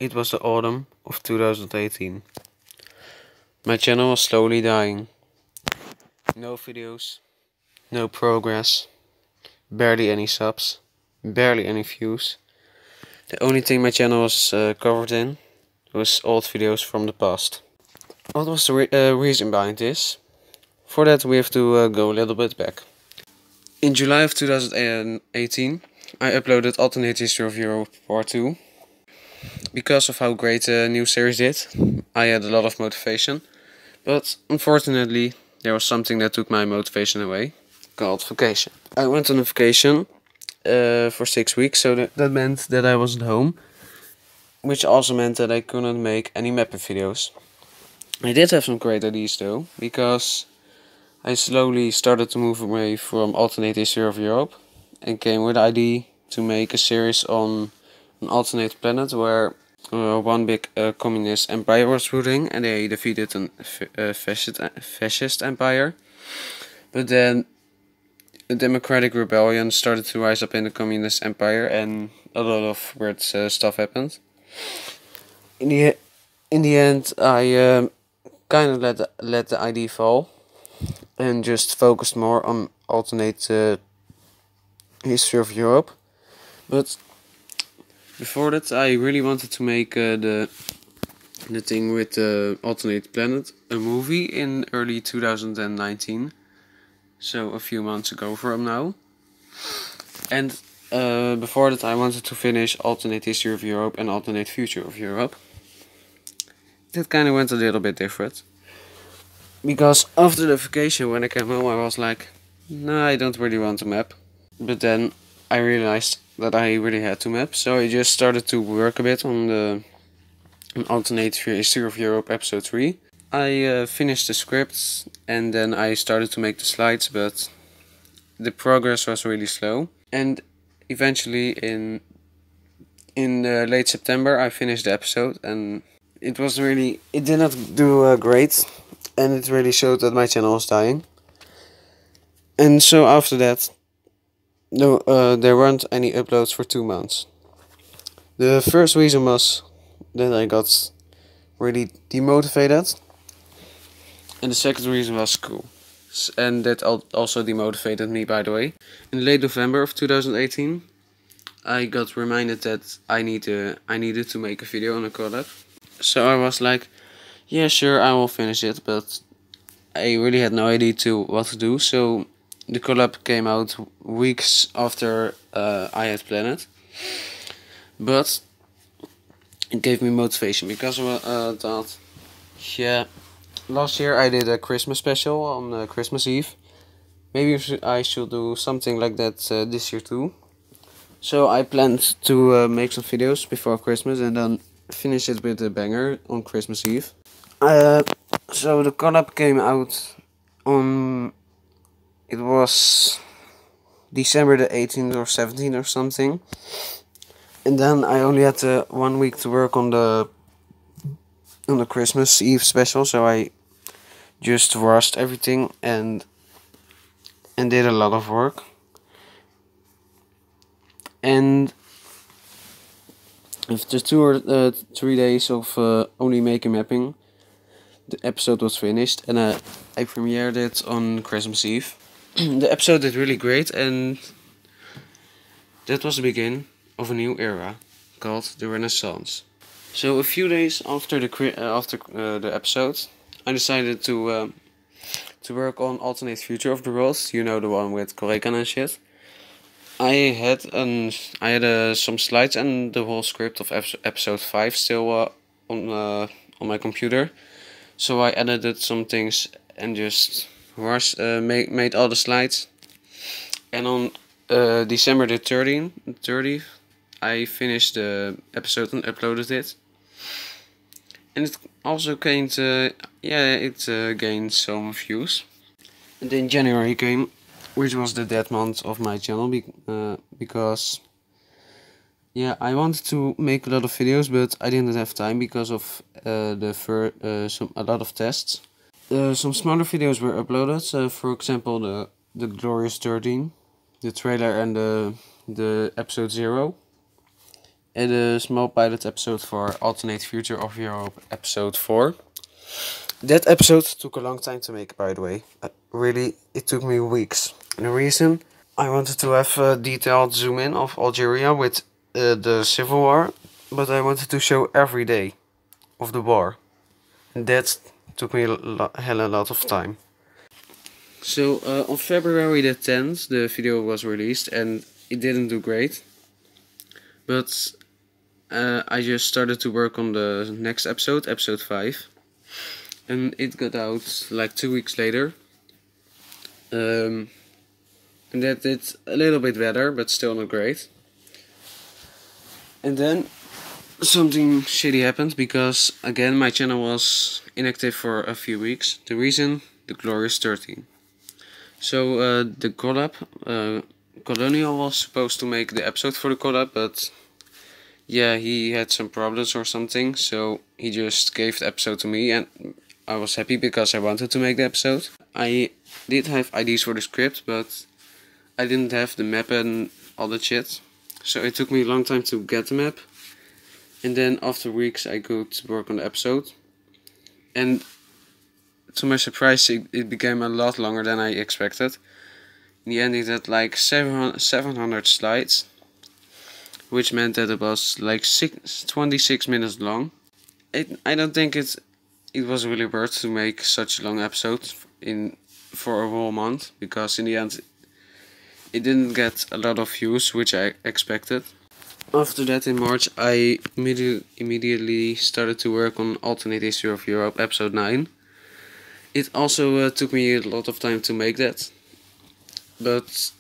It was the autumn of 2018. My channel was slowly dying. No videos, no progress, barely any subs, barely any views. The only thing my channel was covered in was old videos from the past. What was the reason behind this? For that we have to go a little bit back. In July of 2018 I uploaded Alternate History of Europe Part 2. Because of how great the new series did, I had a lot of motivation, but unfortunately there was something that took my motivation away, called vacation. I went on a vacation for 6 weeks, so that meant that I wasn't home, which also meant that I couldn't make any mapping videos. I did have some great ideas though, because I slowly started to move away from Alternate History of Europe and came with the idea to make a series on an alternate planet where one big communist empire was ruling and they defeated a fascist empire. But then a democratic rebellion started to rise up in the communist empire and a lot of weird stuff happened. In the end I kind of let the idea fall and just focused more on alternate history of Europe. But before that I really wanted to make the thing with the alternate planet a movie in early 2019, so a few months ago from now. And before that I wanted to finish Alternate History of Europe and Alternate Future of Europe. That kind of went a little bit different, because after the vacation when I came home I was like, no, I don't really want to map. But then I realized that I really had to map, so I just started to work a bit on the Alternate History of Europe episode 3. I finished the scripts and then I started to make the slides, but the progress was really slow. And eventually in late September I finished the episode, and it did not do great, and it really showed that my channel was dying. And so after that, no, there weren't any uploads for 2 months. The first reason was that I got really demotivated, and the second reason was school, and that also demotivated me, by the way. In late November of 2018 I got reminded that I needed to make a video on a collab. So I was like, yeah, sure, I will finish it, but I really had no idea what to do. So the collab came out weeks after I had planned it, but it gave me motivation because I thought, yeah, last year I did a Christmas special on Christmas Eve. Maybe I should do something like that this year too. So I planned to make some videos before Christmas and then finish it with a banger on Christmas Eve. So the collab came out on, it was December the 18th or 17th or something. And then I only had 1 week to work on the Christmas Eve special, so I just rushed everything and did a lot of work. And after 2 or 3 days of only making mapping, the episode was finished and I premiered it on Christmas Eve. The episode did really great, and that was the beginning of a new era called the Renaissance. So a few days after the episode, I decided to work on Alternate Future of the World. You know, the one with Korekan and shit. I had some slides and the whole script of episode 5 still on my computer. So I edited some things and just made all the slides. And on December the 30th, I finished the episode and uploaded it. And it also gained some views. And then January came, which was the dead month of my channel, because I wanted to make a lot of videos, but I didn't have time because of a lot of tests. Some smaller videos were uploaded, for example the Glorious 13, the trailer and the episode 0. and a small pilot episode for Alternate Future of Europe episode 4. That episode took a long time to make, by the way. Really, it took me weeks. And the reason, I wanted to have a detailed zoom in of Algeria with the civil war, but I wanted to show every day of the war. And that took me hella lot of time. So on February the 10th the video was released and it didn't do great. But I just started to work on the next episode, episode 5. And it got out like 2 weeks later. And that did a little bit better, but still not great. And then something shitty happened because again my channel was inactive for a few weeks. The reason, the Glorious 13. So the collab, Colonial was supposed to make the episode for the collab, but yeah, he had some problems or something, so he just gave the episode to me, and I was happy because I wanted to make the episode. I did have ideas for the script, but I didn't have the map and all that shit, so it took me a long time to get the map. And then after weeks I could work on the episode, and to my surprise it became a lot longer than I expected. In the end it had like 700 slides, which meant that it was like 26 minutes long. I don't think it was really worth to make such a long episode for a whole month, because in the end it didn't get a lot of views, which I expected. After that, in March, I immediately started to work on Alternate History of Europe episode 9. It also took me a lot of time to make that, but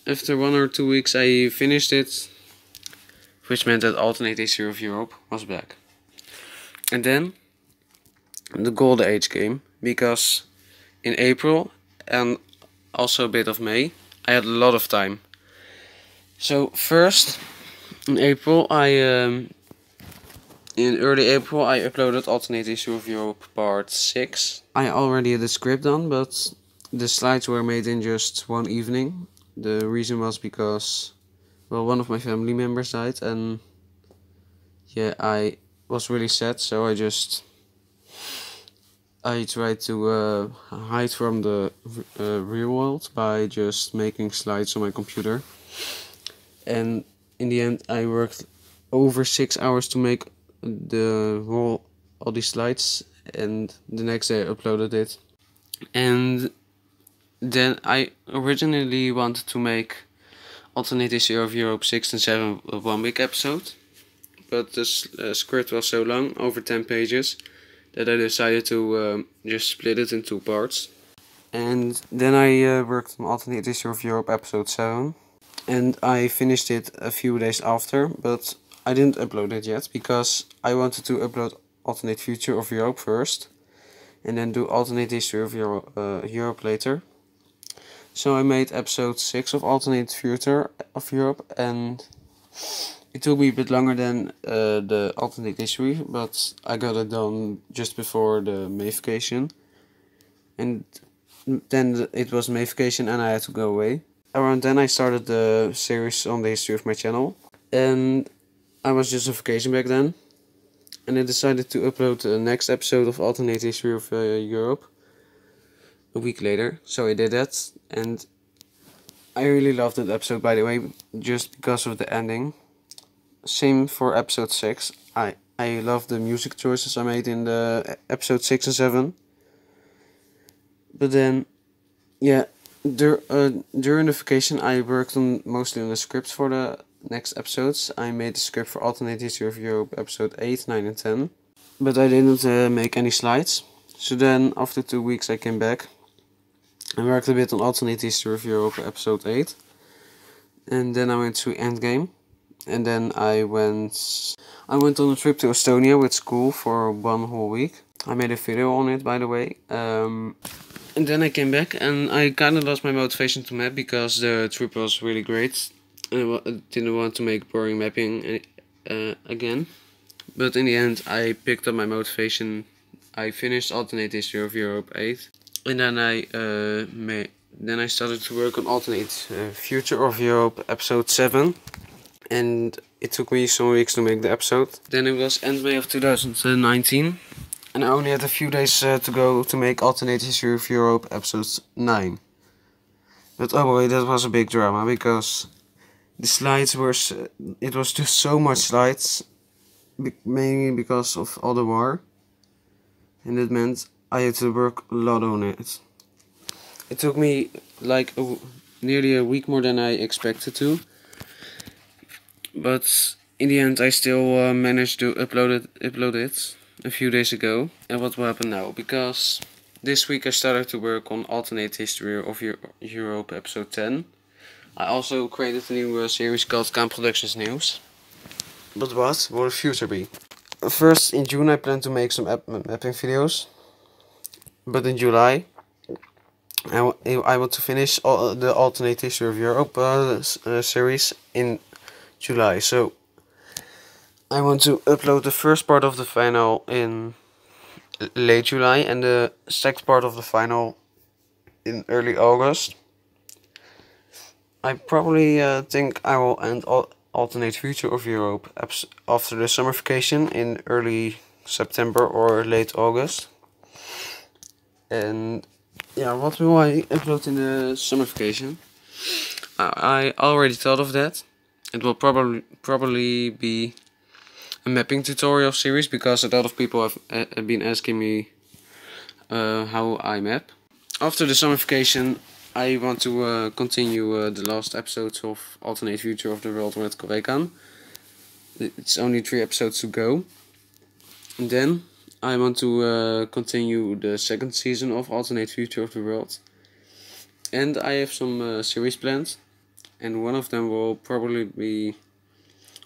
after 1 or 2 weeks I finished it, which meant that Alternate History of Europe was back. And then the Golden Age came, because in April and also a bit of May I had a lot of time. So first in April in early April I uploaded Alternate History of Europe part 6. I already had the script done, but the slides were made in just one evening. The reason was because, well, one of my family members died, and yeah, I was really sad, so I tried to hide from the real world by just making slides on my computer. And in the end I worked over 6 hours to make all these slides, and the next day I uploaded it. And then I originally wanted to make Alternate History of Europe 6 and 7 one big episode, but the script was so long, over 10 pages, that I decided to just split it in 2 parts. And then I worked on Alternate History of Europe episode 7, and I finished it a few days after, but I didn't upload it yet because I wanted to upload Alternate Future of Europe first, and then do Alternate History of Europe later. So I made episode 6 of Alternate Future of Europe, and it took me a bit longer than the Alternate History, but I got it done just before the May vacation. And then it was May vacation and I had to go away. Around then I started the series on the history of my channel, and I was just on vacation back then, and I decided to upload the next episode of Alternate History of Europe a week later. So I did that, and I really loved that episode, by the way, just because of the ending. Same for episode 6. I love the music choices I made in the episode 6 and 7. But then, yeah, during the vacation I worked mostly on the scripts for the next episodes. I made the script for Alternate History of Europe episode 8, 9 and 10. But I didn't make any slides. So then after 2 weeks I came back and worked a bit on Alternate History of Europe episode 8. And then I went to Endgame. And then I went on a trip to Estonia with school for 1 whole week. I made a video on it, by the way. And then I came back and I kind of lost my motivation to map because the trip was really great. And I didn't want to make boring mapping again. But in the end I picked up my motivation. I finished Alternate History of Europe 8. And then I started to work on Alternate Future of Europe episode 7. And it took me some weeks to make the episode. Then it was end May of 2019. And I only had a few days to go to make Alternate History of Europe episode 9. But oh boy, that was a big drama, because the slides were... it was just so much slides, mainly because of all the war. And it meant I had to work a lot on it. It took me like nearly a week more than I expected to. But in the end I still managed to upload it a few days ago. And what will happen now? Because this week I started to work on Alternate History of Europe episode 10. I also created a new series called Kaan Productions News. But what will the future be? First, in June I plan to make some mapping videos. But in July I want to finish the Alternate History of Europe series in July. So I want to upload the first part of the final in late July and the second part of the final in early August. I probably think I will end Alternate Future of Europe after the summer vacation in early September or late August. And yeah, what will I upload in the summer vacation? I already thought of that. It will probably be a mapping tutorial series, because a lot of people have been asking me how I map. After the summer vacation I want to continue the last episodes of Alternate Future of the World with Kaan. It's only 3 episodes to go. And then I want to continue the second season of Alternate Future of the World. And I have some series planned. And one of them will probably be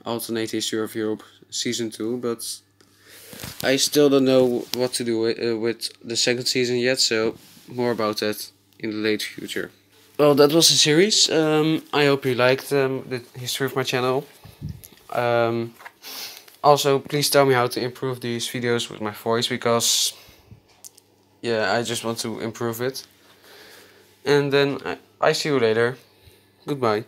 Alternate History of Europe Season 2. But I still don't know what to do with the second season yet. So more about that in the late future. Well, that was the series. I hope you liked the history of my channel. Also, please tell me how to improve these videos with my voice, because yeah, I just want to improve it. And then I see you later. Goodbye.